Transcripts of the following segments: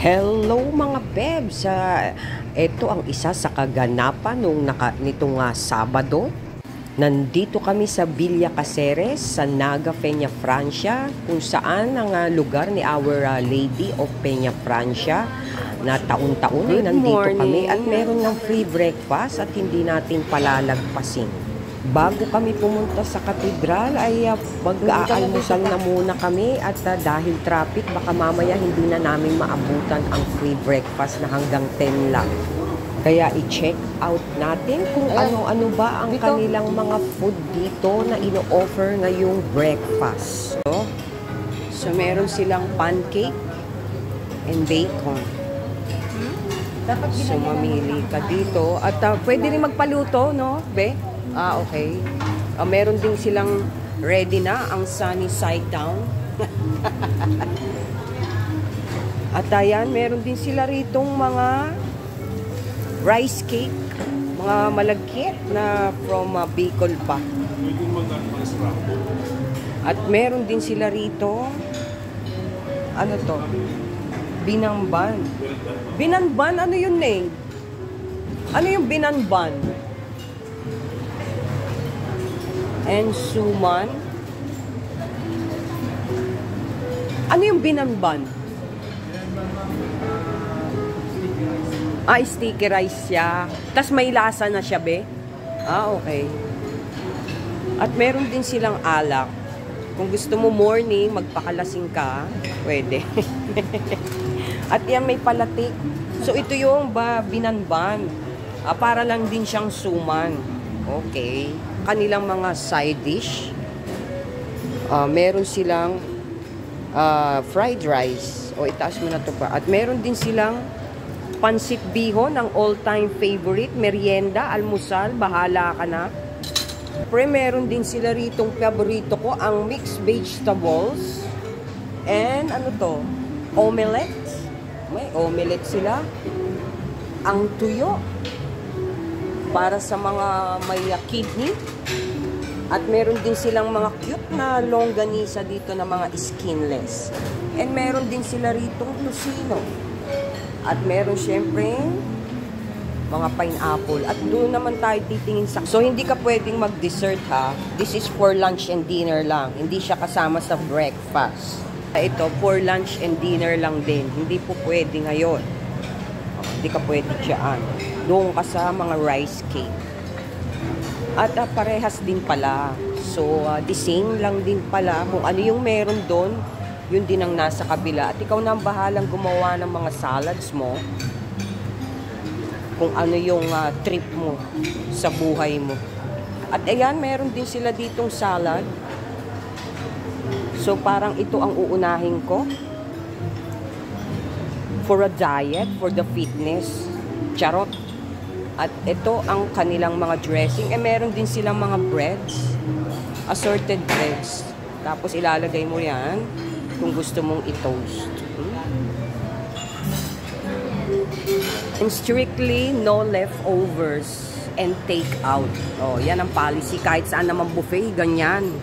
Hello mga bebs! Ito ang isa sa kaganapan nitong Sabado. Nandito kami sa Villa Caceres sa Naga, Peña, Francia, kung saan ang lugar ni Our Lady of Peña, Francia, na taon-taon ay nandito kami at meron ng free breakfast at hindi natin palalagpasin. Bago kami pumunta sa katedral ay mag-aalmusal na muna kami at dahil traffic baka mamaya hindi na namin maabutan ang free breakfast na hanggang 10 lang. Kaya i-check out natin kung ano-ano ba ang kanilang mga food dito na ino-offer ngayong breakfast. So meron silang pancake and bacon. So mamili ka dito at pwede rin magpaluto, no, be? Okay. Meron din silang ready na ang sunny side down. At ayan, meron din sila ritong mga rice cake, mga malagkit na from Bicol pa. At meron din sila rito, ano to? Binamban. Binamban, ano yun, Neng? Ano yung binamban? And suman. Ano yung binamban? Sticky rice siya. Tas may lasa na siya, be? Okay. At meron din silang alak. Kung gusto mo morning, magpakalasing ka, pwede. At yan may palatik. So ito yung binamban. Para lang din siyang suman. Okay. Kanilang mga side dish. Meron silang fried rice. Itaas mo na ito pa. At meron din silang pansit bihon, ang all-time favorite. Merienda, almusal, bahala ka na. Pre, meron din sila ritong paborito ko, ang mixed vegetables. And ano to? Omelette. May omelette sila. Ang tuyo. Para sa mga may kidney. At meron din silang mga cute na longganisa dito na mga skinless. And meron din sila ritong tocino. At meron syempre mga pineapple. At doon naman tayo titingin sa... So hindi ka pwedeng mag-dessert, ha. This is for lunch and dinner lang. Hindi siya kasama sa breakfast. Ito, for lunch and dinner lang din. Hindi po pwede ngayon. Hindi ka pwede dyan. Doon ka sa mga rice cake. At parehas din pala. So, the same lang din pala. Kung ano yung meron doon, yun din ang nasa kabila. At ikaw na ang bahalang gumawa ng mga salads mo. Kung ano yung trip mo sa buhay mo. At ayan, meron din sila ditong salad. So, parang ito ang uunahin ko. For a diet, for the fitness. Charot. At ito ang kanilang mga dressing. Meron din silang mga breads. Assorted breads. Tapos ilalagay mo yan kung gusto mong i-toast. And strictly no leftovers and take out. Yan ang policy. Kahit saan naman buffet, ganyan.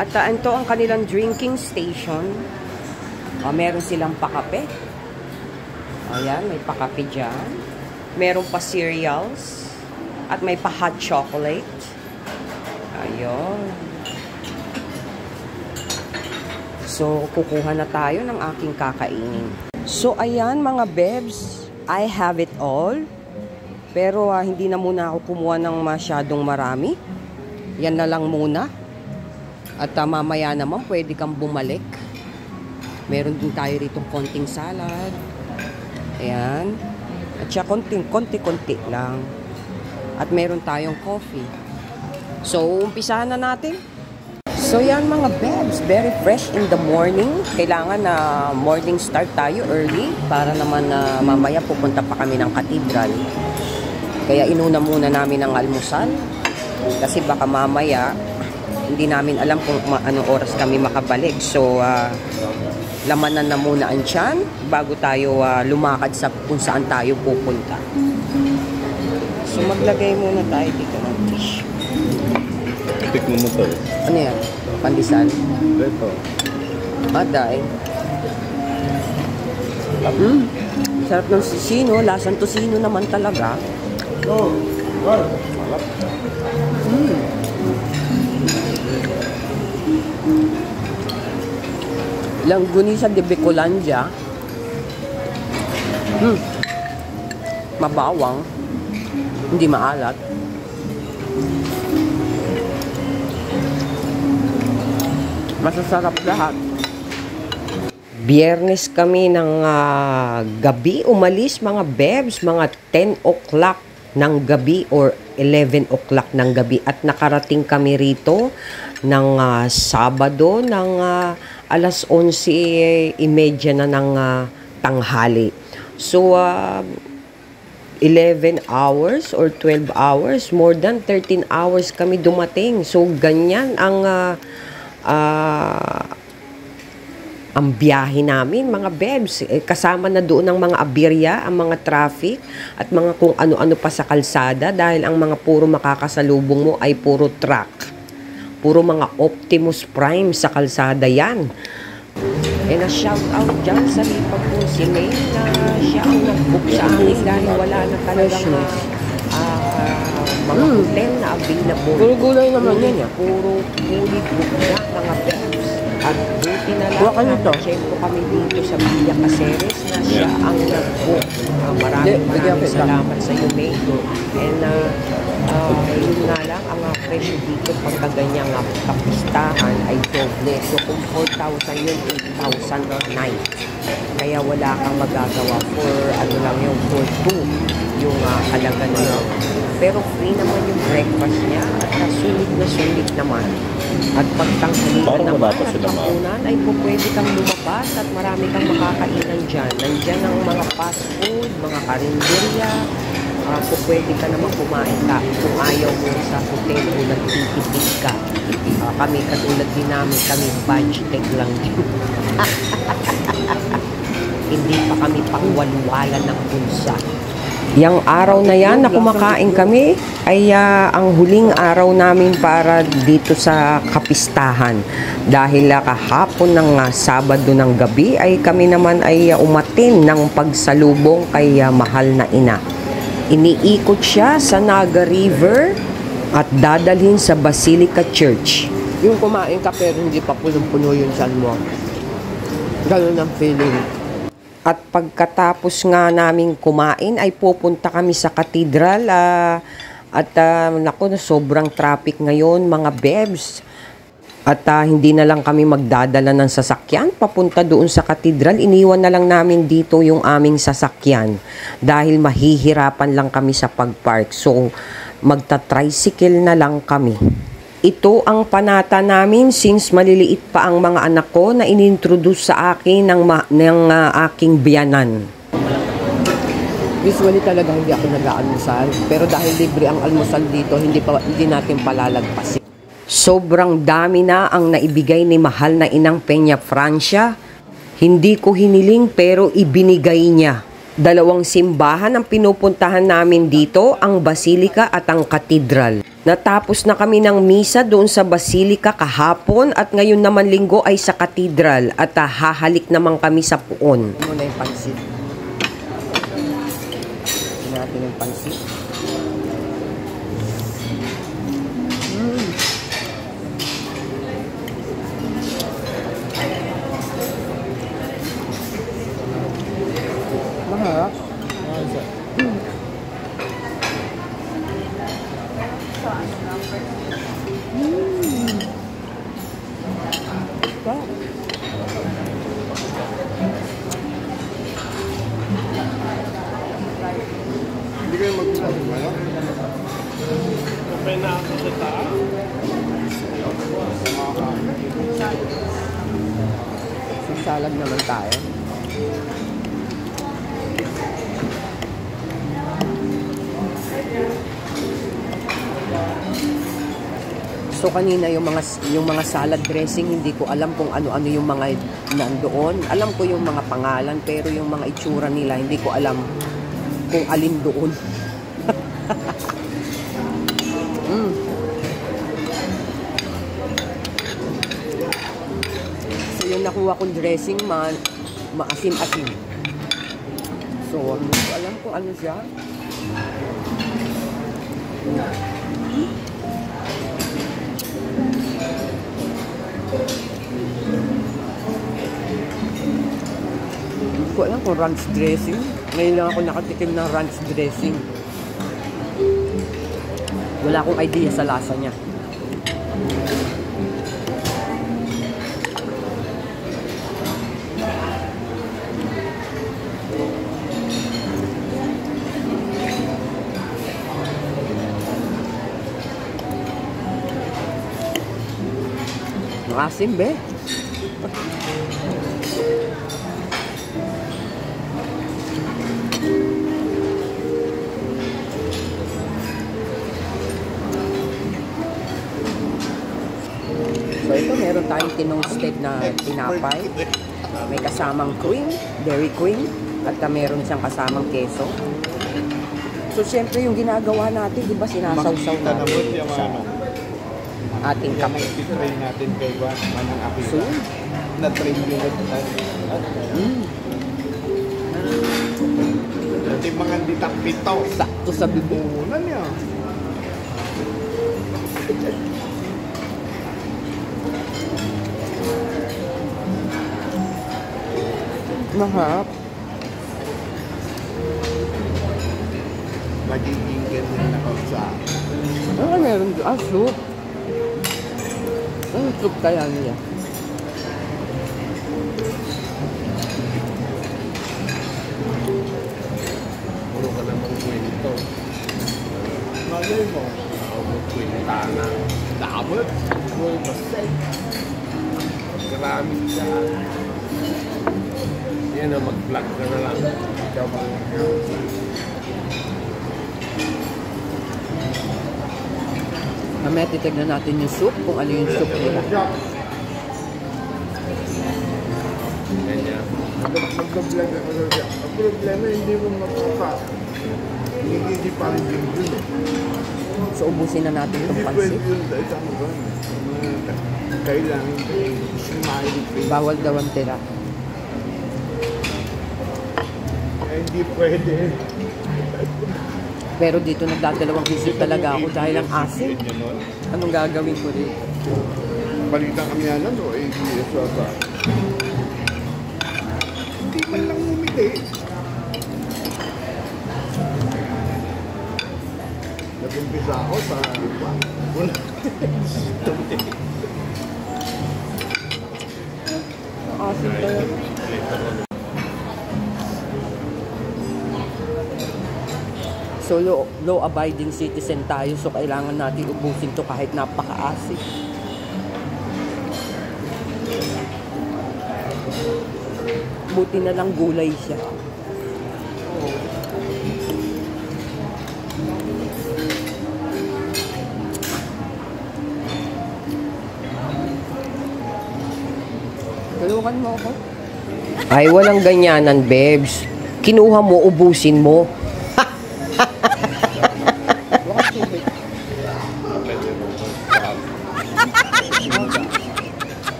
At ito ang kanilang drinking station. Meron silang pakape. Ayan, may pakape dyan. Meron pa cereals. At may pa hot chocolate. Ayun. So, kukuha na tayo ng aking kakainin. So, ayan mga bebs. I have it all. Pero hindi na muna ako kumuha ng masyadong marami. Yan na lang muna. At mamaya naman pwede kang bumalik. Meron din tayo rito konting salad. Ayan. At siya konti-konti lang. At meron tayong coffee. So, umpisahan na natin. So, yan mga bebs. Very fresh in the morning. Kailangan na morning start tayo early. Para naman mamaya pupunta pa kami ng katedral. Kaya inuna muna namin ang almusal. Kasi baka mamaya hindi namin alam kung anong oras kami makabalik. So, lamanan na muna ang tiyan bago tayo lumakad sa kung saan tayo pupunta. So, maglagay muna tayo dito ng tissue. Tikman mo to. Ano yan? Pandesal? Ito. Dahil. Sarap ng sisino. Lasang tosino naman talaga. Langgunisa de Bicolandia. Mabawang. Hindi maalat. Masasarap lahat. Biyernes kami ng gabi umalis mga bebs, mga 10 o'clock ng gabi or 11 o'clock ng gabi at nakarating kami rito ng Sabado ng alas 11:30 na ng tanghali. So 11 hours or 12 hours, more than 13 hours kami dumating. So ganyan ang biyahe namin, mga bebs. Kasama na doon ang mga abirya, ang mga traffic, at mga kung ano-ano pa sa kalsada dahil ang mga puro makakasalubong mo ay puro truck. Puro mga Optimus Prime sa kalsada yan. And a shout out dyan sa lipag ko si May na siya ang nag-book sa amin dahil wala na talagang mga hotel na available. Puro gulay naman yan. Puro fully booked na mga bebs. At buti na lang na-check ko kami dito sa Villa Caceres na siya ang nag-book. Maraming salamat sa iyo, May. And yun nga lang, ang presyo dito pagka ganyang kapistahan ay doble. So kung 4,000 yun, 8,000 per night. Kaya wala kang magagawa for ano lang yung for 2 yung halaga na yun. Pero free naman yung breakfast niya at sulit naman. At pagtanghalian naman at pagkunan ay pwede kang lumabas at marami kang makakainan dyan. Nandyan ang mga fast food, mga karinderya. Pwede ka naman kumain ka kung ayaw mo sa hotel o nagtitipid ka. Kami katulad din namin, kami budget lang din. Hindi pa kami pangwalwalan ng bulsa. Yang araw na yan na kumakain kami ay ang huling araw namin para dito sa kapistahan. Dahil kahapon ng Sabado ng gabi ay kami naman ay umatin ng pagsalubong kay mahal na ina. Iniikot siya sa Naga River at dadalhin sa Basilica Church. Yung kumain ka pero hindi pa punong-puno yung tiyan mo. Ganun ang feeling. At pagkatapos nga namin kumain ay pupunta kami sa katedral naku, sobrang traffic ngayon mga bebs. At hindi na lang kami magdadala ng sasakyan papunta doon sa katedral. Iniwan na lang namin dito yung aming sasakyan dahil mahihirapan lang kami sa pagpark. So magta-tricycle na lang kami. Ito ang panata namin since maliliit pa ang mga anak ko na inintroduce sa akin ng aking biyanan. Usually talaga hindi ako nag-aalmusal, pero dahil libre ang almusal dito, hindi natin palalagpasin. Sobrang dami na ang naibigay ni mahal na inang Peña Francia. Hindi ko hiniling pero ibinigay niya. 2 simbahan ang pinupuntahan namin dito, ang Basilica at ang Katedral. Natapos na kami ng misa doon sa Basilica kahapon at ngayon naman Linggo ay sa Katedral at hahalik naman kami sa Puon. Ano na yung pansit? Ito natin yung pansit. Mahal. Hindi kayo mag-usap mo? Okay na ako sa taas. Salad naman tayo. So kanina yung mga salad dressing, hindi ko alam kung ano-ano yung mga nandoon. Alam ko yung mga pangalan pero yung mga itsura nila hindi ko alam kung alin doon. So yung nakuha kong dressing maasim-asim. So, hindi ko alam kung ano siya. Hindi ko alam kung ranch dressing. Ngayon lang ako nakatikim ng ranch dressing. Wala akong idea sa lasa niya. Asim, be. So ito, meron tayong tinong-steak na tinapay. May kasamang cream, dairy cream, at meron siyang kasamang keso. So siyempre yung ginagawa natin, di ba, sinasawsaw natin sa ating kape. I-train natin kay Juan, Manang Apila. So, na-train yun natin. Dati mga ditang pito. sakto sa bibig. Una niya. Mahap. Magiging ganyan ako sa... Ano meron doon? Ah, soup. Ano soup kaya niya? Puro ka namang kwento. Malay mo. Kwenta na. Dapat. Boy, masay. Maraming siya. Yan na, mag-vlog ka na lang. Ikaw ba? Mamaya titignan natin yung soup, kung ano yung soup nila. Ganyan. Mag-vlog ako na siya. Ang problema, hindi mo makapa. Hindi pa rin yun eh. So, ubusin na natin itong Hindi pansit. pwede yun sa isang buwan. Kailangan smiley face. Bawal daw ang tira. Hindi pwede. Pero dito nagdadalawang isip talaga ako dahil ang asin. Anong gagawin ko dito? Balitan kami yan, ano, ABS ata. Hindi man lang umiti. Nag-umpisa ako sa... Asin talaga. So, law-abiding citizen tayo, so kailangan natin ubusin to kahit napaka-asin. Buti na lang gulay siya. Tulungan mo ako. Ay, walang ganyanan, Bebs. Kinuha mo, ubusin mo.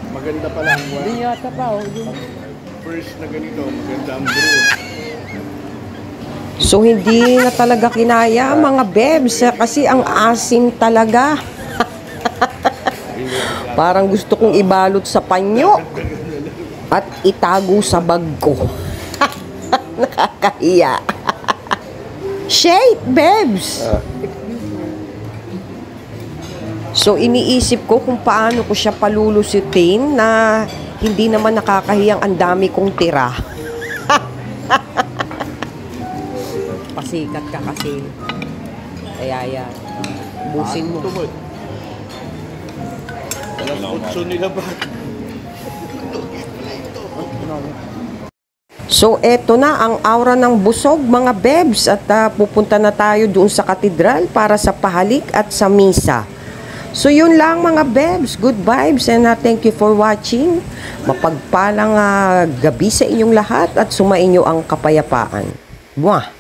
Maganda pala ang Hindi yata pa, oh. first na ganito, maganda ang brew. So, hindi na talaga kinaya, mga Bebs, kasi ang asim talaga. Parang gusto kong ibalot sa panyo at itago sa bag ko. Nakakahiya. Shake, Bebs! So, iniisip ko kung paano ko siya palulusutin na hindi naman nakakahiyang ang dami kong tira. Pasikat ka kasi. Kaya yan. Busin mo. Tumod. Alas 8 nila ba? So, eto na ang aura ng busog, mga Bebs. At pupunta na tayo doon sa katedral para sa pahalik at sa misa. So, yun lang, mga Bebs. Good vibes and thank you for watching. Mapagpalang gabi sa inyong lahat at sumainyo ang kapayapaan. Mwah!